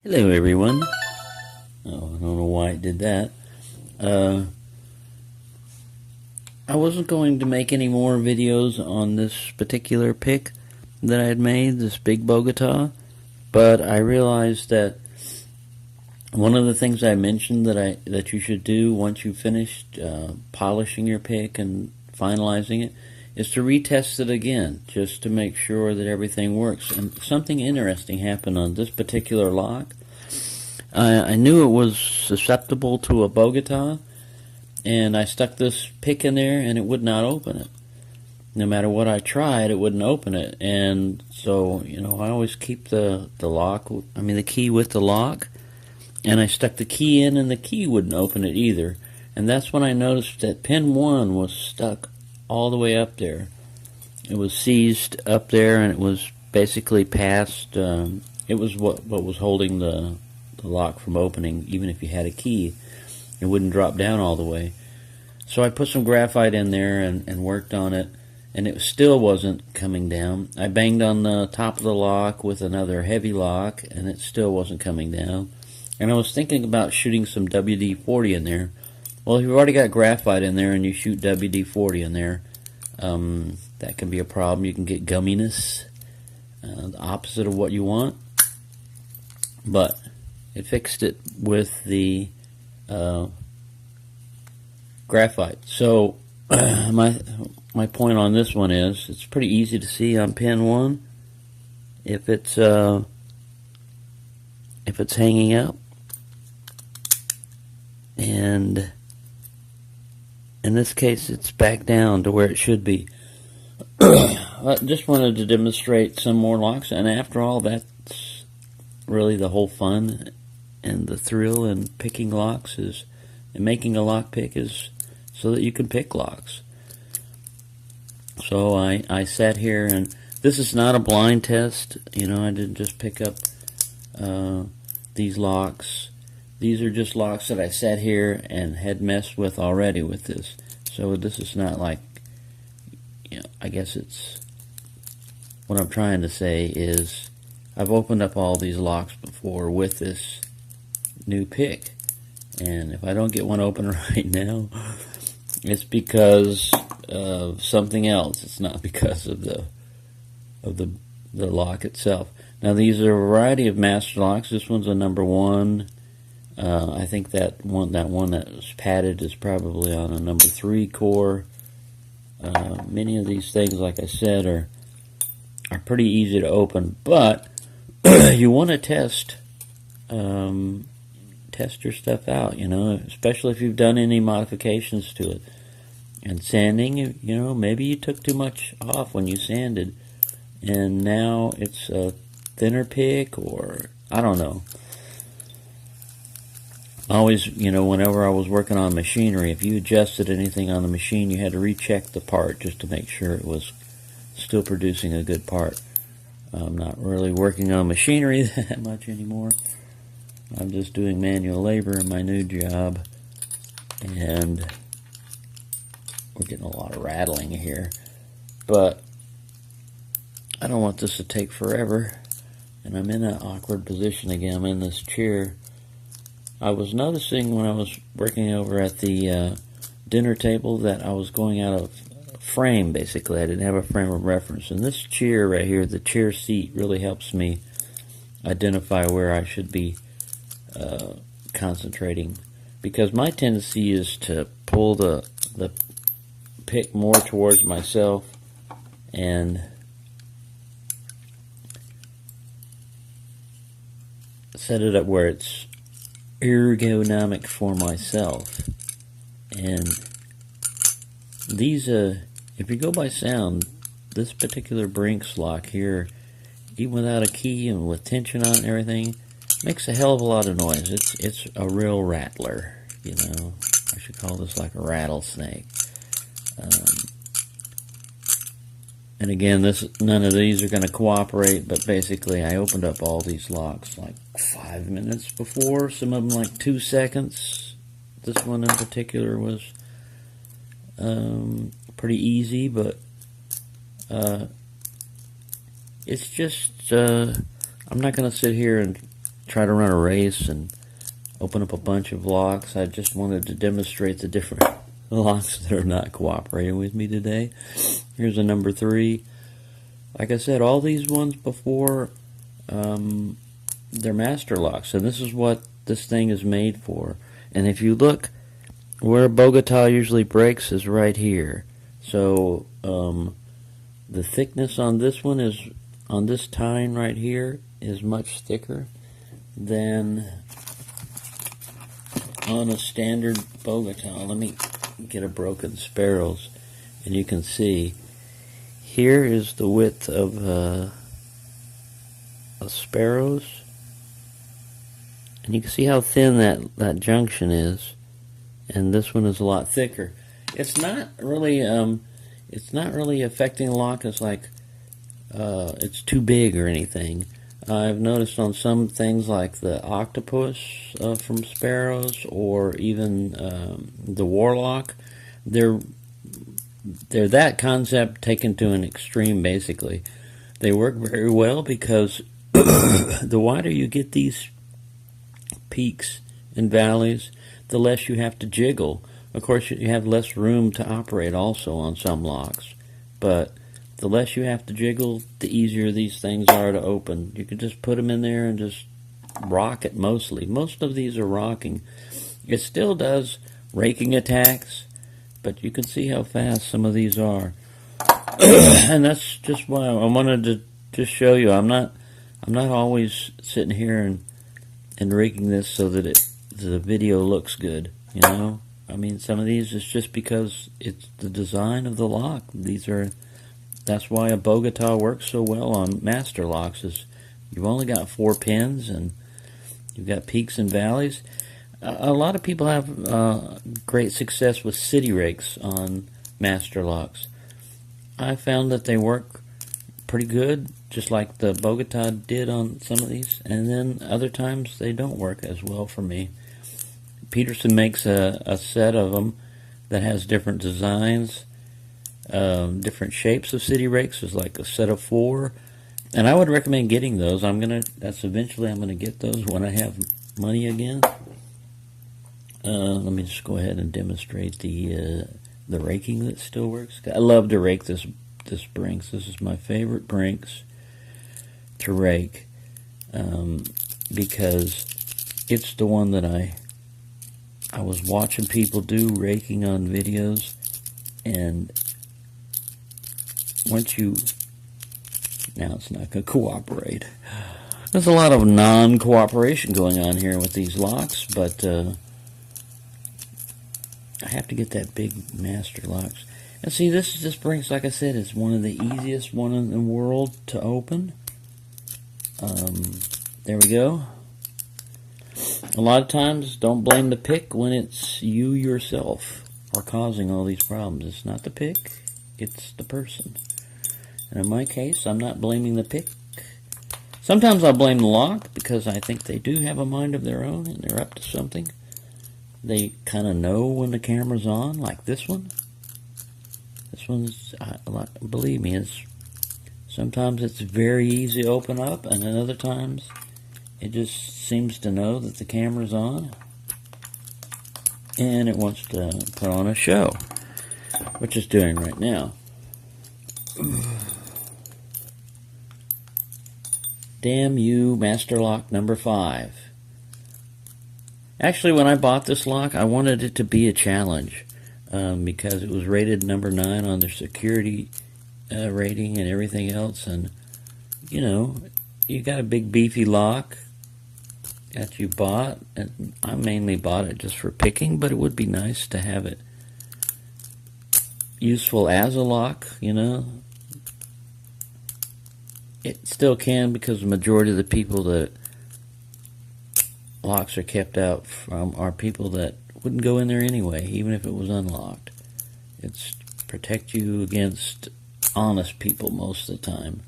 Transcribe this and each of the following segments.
Hello everyone. Oh, I don't know why it did that. Uh, I wasn't going to make any more videos on this particular pick that I had made, this big Bogota, but I realized that one of the things I mentioned that you should do once you've finished polishing your pick and finalizing it is to retest it again, just to make sure that everything works. And something interesting happened on this particular lock. I knew it was susceptible to a Bogota, and I stuck this pick in there and it would not open it. No matter what I tried, it wouldn't open it. And so, I always keep the key with the lock, and I stuck the key in and the key wouldn't open it either. And that's when I noticed that pin 1 was stuck all the way up there. It was seized up there, and it was basically past, it was what was holding the lock from opening. Even if you had a key, it wouldn't drop down all the way. So I put some graphite in there and worked on it, and it still wasn't coming down. I banged on the top of the lock with another heavy lock, and it still wasn't coming down. And I was thinking about shooting some WD-40 in there. Well, if you've already got graphite in there and you shoot WD-40 in there, that can be a problem. You can get gumminess, the opposite of what you want. But it fixed it with the graphite. So my point on this one is it's pretty easy to see on pin 1 if it's hanging up, and in this case it's back down to where it should be. I just wanted to demonstrate some more locks, and after all, that's really the whole fun and the thrill in picking locks and making a lock pick is so that you can pick locks. So I sat here, and this is not a blind test. I didn't just pick up these locks. These are just locks that I sat here and had messed with already with this. So this is not like, I guess it's, what I'm trying to say is I've opened up all these locks before with this new pick, and if I don't get one open right now, it's because of something else. It's not because of the lock itself. Now these are a variety of master locks. This one's a number 1. I think that one that was padded is probably on a number 3 core. Many of these things, like I said, are pretty easy to open, but you want to test your stuff out, especially if you've done any modifications to it. And sanding, maybe you took too much off when you sanded, and now it's a thinner pick, or I don't know. Always, whenever I was working on machinery, if you adjusted anything on the machine, you had to recheck the part just to make sure it was still producing a good part. I'm not really working on machinery that much anymore. I'm just doing manual labor in my new job, and we're getting a lot of rattling here. But I don't want this to take forever, and I'm in an awkward position again. I'm in this chair. I was noticing when I was working over at the dinner table that I was going out of frame, basically. I didn't have a frame of reference. And this chair right here, the chair seat, really helps me identify where I should be concentrating. Because my tendency is to pull the pick more towards myself and set it up where it's ergonomic for myself. And these, if you go by sound, this particular Brinks lock here, even without a key and with tension on it and everything, makes a hell of a lot of noise. It's a real rattler, I should call this like a rattlesnake. And again, none of these are going to cooperate, but basically I opened up all these locks like 5 minutes before, some of them like 2 seconds. This one in particular was pretty easy, but it's just, I'm not going to sit here and try to run a race and open up a bunch of locks. I just wanted to demonstrate the different locks that are not cooperating with me today. Here's a number 3. Like I said, all these ones before, they're master locks, and this is what this thing is made for. And if you look, where Bogota usually breaks is right here. So the thickness on this one is, on this tine right here, is much thicker than on a standard Bogota. Let me get a broken Sparrows, and you can see here is the width of a Sparrows, and you can see how thin that junction is, and this one is a lot thicker. It's not really affecting the lock as like it's too big or anything. I've noticed on some things like the Octopus from Sparrows, or even the Warlock, they're that concept taken to an extreme. Basically, they work very well because the wider you get these peaks and valleys, the less you have to jiggle. Of course, you have less room to operate also on some locks, but the less you have to jiggle, the easier these things are to open. You can just put them in there and just rock it mostly. Most of these are rocking. It still does raking attacks, but you can see how fast some of these are. And that's just why I wanted to just show you. I'm not always sitting here and raking this so that the video looks good, you know? I mean, some of these is just because it's the design of the lock. That's why a Bogota works so well on master locks, is you've only got 4 pins and you've got peaks and valleys. A lot of people have great success with city rakes on master locks. I found that they work pretty good, just like the Bogota did on some of these, and then other times they don't work as well for me. Peterson makes a set of them that has different designs, different shapes of city rakes. There's like a set of 4, and I would recommend getting those. Eventually I'm gonna get those when I have money again. Let me just go ahead and demonstrate the raking that still works. I love to rake this Brinks. This is my favorite Brinks to rake, because it's the one that I was watching people do raking on videos, and now it's not going to cooperate. There's a lot of non-cooperation going on here with these locks, but I have to get that big master locks. And see, this Brinks, like I said, is one of the easiest one in the world to open. There we go. A lot of times, don't blame the pick when it's you yourself are causing all these problems. It's not the pick, it's the person. And in my case, I'm not blaming the pick. Sometimes I'll blame the lock because I think they do have a mind of their own and they're up to something. They kind of know when the camera's on, like this one. This one's, believe me, sometimes it's very easy to open up, and then other times it just seems to know that the camera's on and it wants to put on a show, which it's doing right now. Damn you, Master Lock number 5. Actually, when I bought this lock, I wanted it to be a challenge, because it was rated number 9 on their security rating and everything else, and you know, you got a big beefy lock that you bought, and I mainly bought it just for picking, but it would be nice to have it useful as a lock, you know. It still can, because the majority of the people that locks are kept out from are people that wouldn't go in there anyway, even if it was unlocked. It's protect you against honest people most of the time.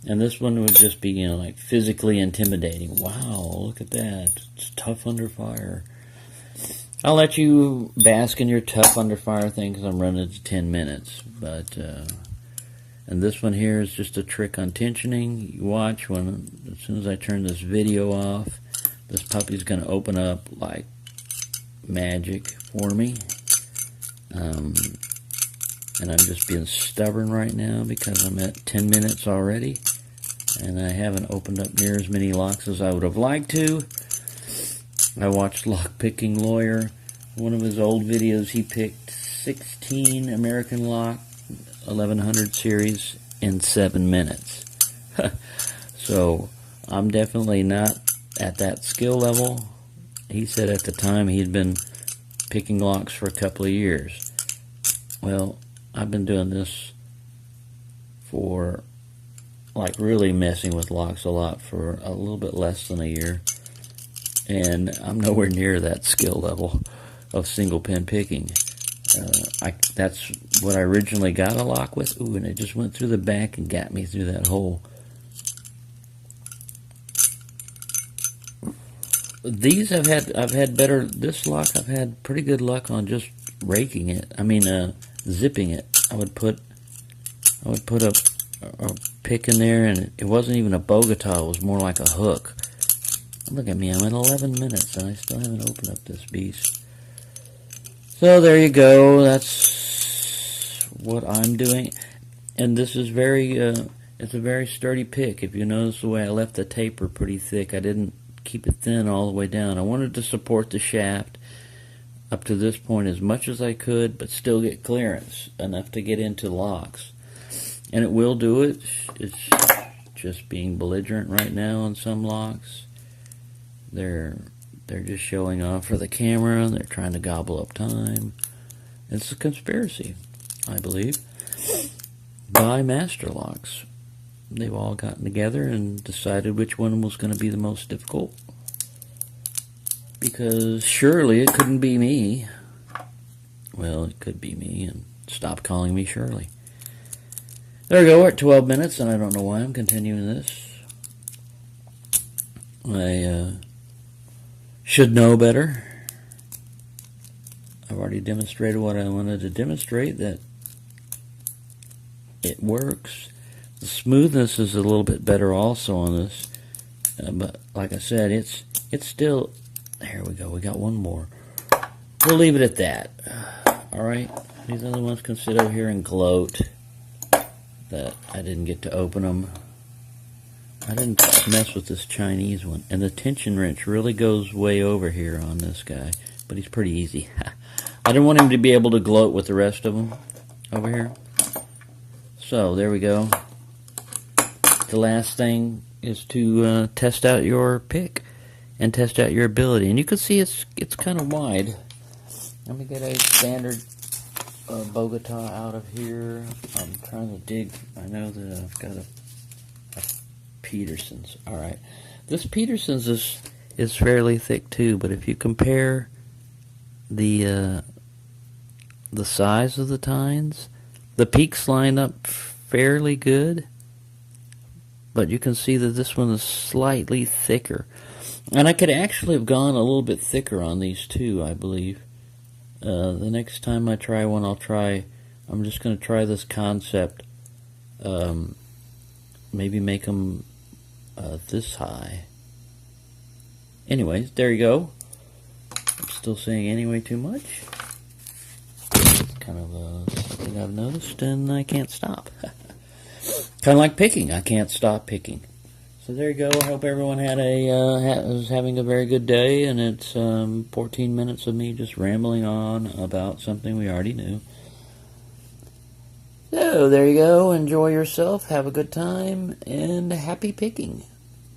And this one would just be, you know, like physically intimidating. Wow, look at that. It's tough under fire. I'll let you bask in your tough under fire thing because I'm running to 10 minutes. But, and And this one here is just a trick on tensioning. You watch as soon as I turn this video off, this puppy's going to open up like magic for me. And I'm just being stubborn right now because I'm at 10 minutes already. And I haven't opened up near as many locks as I would have liked to. I watched Lock Picking Lawyer. One of his old videos, he picked 16 American Lock 1100 series in 7 minutes. So I'm definitely not at that skill level. He said at the time he'd been picking locks for a couple of years. Well, I've been doing this for, like, really messing with locks a lot for a little bit less than a year. And I'm nowhere near that skill level of single pin picking. That's what I originally got a lock with. Ooh, and it just went through the back and got me through that hole. These I've had better. This lock I've had pretty good luck on just raking it. I mean, zipping it. I would put a pick in there, and it wasn't even a Bogota. It was more like a hook. Look at me. I'm at 11 minutes, and I still haven't opened up this beast. So there you go. That's what I'm doing, and this is it's a very sturdy pick. If you notice the way I left the taper pretty thick, I didn't keep it thin all the way down. I wanted to support the shaft up to this point as much as I could, but still get clearance enough to get into locks. And it will do it. It's just being belligerent right now on some locks. They're just showing off for the camera. They're trying to gobble up time. It's a conspiracy, I believe, by Master Locks. They've all gotten together and decided which one was going to be the most difficult. Because surely it couldn't be me. Well, it could be me, and stop calling me Shirley. There we go, we're at 12 minutes, and I don't know why I'm continuing this. I should know better. I've already demonstrated what I wanted to demonstrate, that it works. The smoothness is a little bit better also on this, but like I said, it's still. Here we go. We got one more. We'll leave it at that. All right. These other ones can sit over here and gloat that I didn't get to open them. I didn't mess with this Chinese one, and the tension wrench really goes way over here on this guy, but he's pretty easy. I didn't want him to be able to gloat with the rest of them over here. So there we go. The last thing is to test out your pick and test out your ability. And you can see it's kind of wide. Let me get a standard Bogota out of here. I'm trying to dig. I know that I've got a Peterson's. All right, this Peterson's is fairly thick too. But if you compare the size of the tines, the peaks line up fairly good. But you can see that this one is slightly thicker. And I could actually have gone a little bit thicker on these two, I believe. The next time I try one, I'm just going to try this concept. Maybe make them this high. Anyways, there you go. I'm still saying anyway too much. It's kind of something I've noticed, and I can't stop. Kind of like picking. I can't stop picking. So there you go. I hope everyone is having a very good day, and it's 14 minutes of me just rambling on about something we already knew. So there you go. Enjoy yourself. Have a good time, and happy picking.